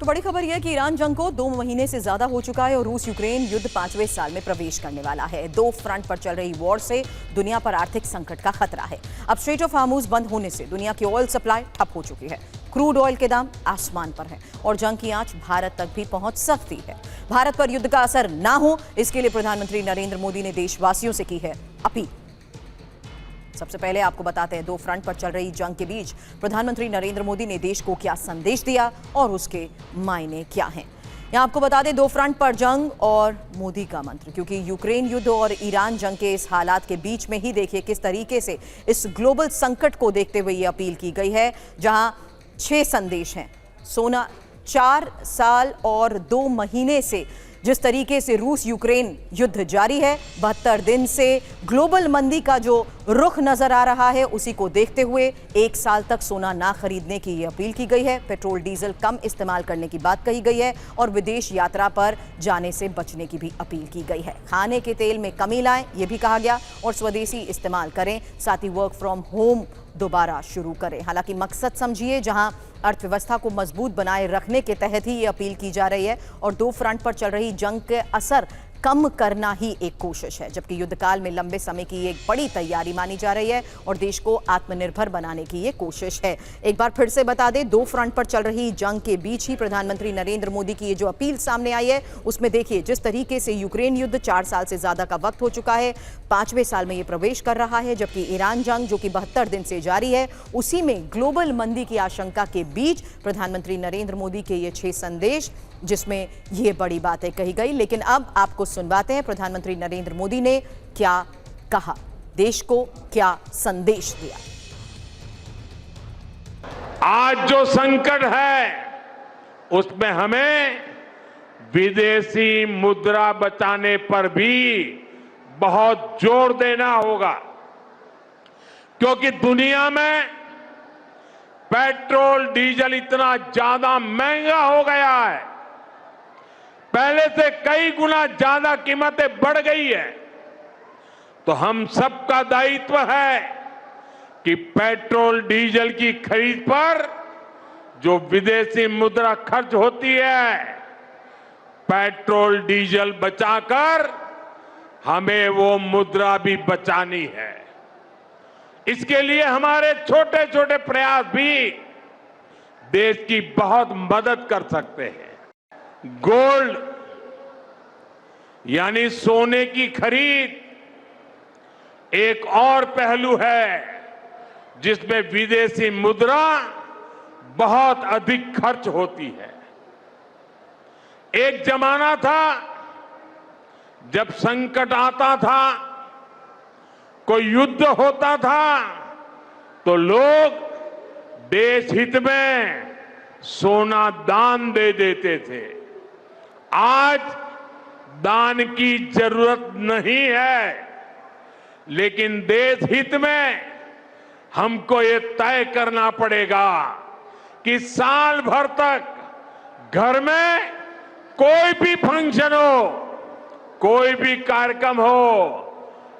तो बड़ी खबर यह है कि ईरान जंग को 2 महीने से ज्यादा हो चुका है और रूस यूक्रेन युद्ध 5वें साल में प्रवेश करने वाला है। 2 फ्रंट पर चल रही वॉर से दुनिया पर आर्थिक संकट का खतरा है। अब स्ट्रेट ऑफ हार्मूज बंद होने से दुनिया की ऑयल सप्लाई ठप हो चुकी है। क्रूड ऑयल के दाम आसमान पर हैं और जंग की आंच भारत तक भी पहुंच सकती है। भारत पर युद्ध का असर ना हो, इसके लिए प्रधानमंत्री नरेंद्र मोदी ने देशवासियों से की है अपील। सबसे पहले आपको बताते हैं 2 फ्रंट पर चल रही जंग के बीच प्रधानमंत्री नरेंद्र मोदी ने देश को क्या संदेश दिया और उसके मायने क्या हैं। यहां आपको बता दें 2 फ्रंट पर जंग और मोदी का मंत्र, क्योंकि यूक्रेन युद्ध और ईरान जंग के इस हालात के बीच में ही देखिए किस तरीके से इस ग्लोबल संकट को देखते हुए ये अपील की गई है, जहां 6 संदेश हैं। सोना 4 साल और 2 महीने से जिस तरीके से रूस यूक्रेन युद्ध जारी है, 72 दिन से ग्लोबल मंदी का जो रुख नजर आ रहा है, उसी को देखते हुए 1 साल तक सोना ना खरीदने की ये अपील की गई है। पेट्रोल डीजल कम इस्तेमाल करने की बात कही गई है और विदेश यात्रा पर जाने से बचने की भी अपील की गई है। खाने के तेल में कमी लाएं, ये भी कहा गया, और स्वदेशी इस्तेमाल करें, साथ ही वर्क फ्रॉम होम दोबारा शुरू करें। हालांकि मकसद समझिए, जहां अर्थव्यवस्था को मजबूत बनाए रखने के तहत ही ये अपील की जा रही है और 2 फ्रंट पर चल रही जंग के असर कम करना ही एक कोशिश है, जबकि युद्धकाल में लंबे समय की एक बड़ी तैयारी मानी जा रही है और देश को आत्मनिर्भर बनाने की ये कोशिश है। एक बार फिर से बता दें, 2 फ्रंट पर चल रही जंग के बीच ही प्रधानमंत्री नरेंद्र मोदी की ये जो अपील सामने आई है, उसमें देखिए जिस तरीके से यूक्रेन युद्ध 4 साल से ज्यादा का वक्त हो चुका है, 5वें साल में ये प्रवेश कर रहा है, जबकि ईरान जंग जो कि 72 दिन से जारी है, उसी में ग्लोबल मंदी की आशंका के बीच प्रधानमंत्री नरेंद्र मोदी के ये 6 संदेश, जिसमें ये बड़ी बातें कही गई। लेकिन अब आपको सुनवाते हैं प्रधानमंत्री नरेंद्र मोदी ने क्या कहा, देश को क्या संदेश दिया। आज जो संकट है उसमें हमें विदेशी मुद्रा बचाने पर भी बहुत जोर देना होगा, क्योंकि दुनिया में पेट्रोल डीजल इतना ज्यादा महंगा हो गया है, पहले से कई गुना ज्यादा कीमतें बढ़ गई है। तो हम सबका दायित्व है कि पेट्रोल डीजल की खरीद पर जो विदेशी मुद्रा खर्च होती है, पेट्रोल डीजल बचाकर हमें वो मुद्रा भी बचानी है। इसके लिए हमारे छोटे छोटे प्रयास भी देश की बहुत मदद कर सकते हैं। गोल्ड यानी सोने की खरीद एक और पहलू है जिसमें विदेशी मुद्रा बहुत अधिक खर्च होती है। एक जमाना था जब संकट आता था, कोई युद्ध होता था, तो लोग देश हित में सोना दान दे देते थे। आज दान की जरूरत नहीं है, लेकिन देश हित में हमको ये तय करना पड़ेगा कि साल भर तक घर में कोई भी फंक्शन हो, कोई भी कार्यक्रम हो,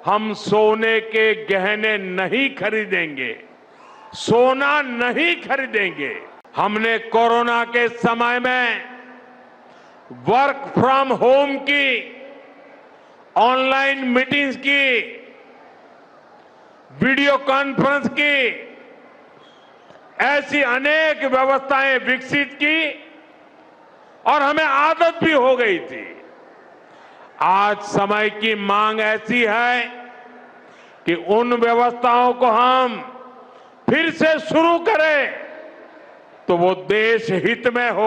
हम सोने के गहने नहीं खरीदेंगे, सोना नहीं खरीदेंगे। हमने कोरोना के समय में वर्क फ्रॉम होम की, ऑनलाइन मीटिंग्स की, वीडियो कॉन्फ्रेंस की, ऐसी अनेक व्यवस्थाएं विकसित की और हमें आदत भी हो गई थी। आज समय की मांग ऐसी है कि उन व्यवस्थाओं को हम फिर से शुरू करें तो वो देश हित में हो।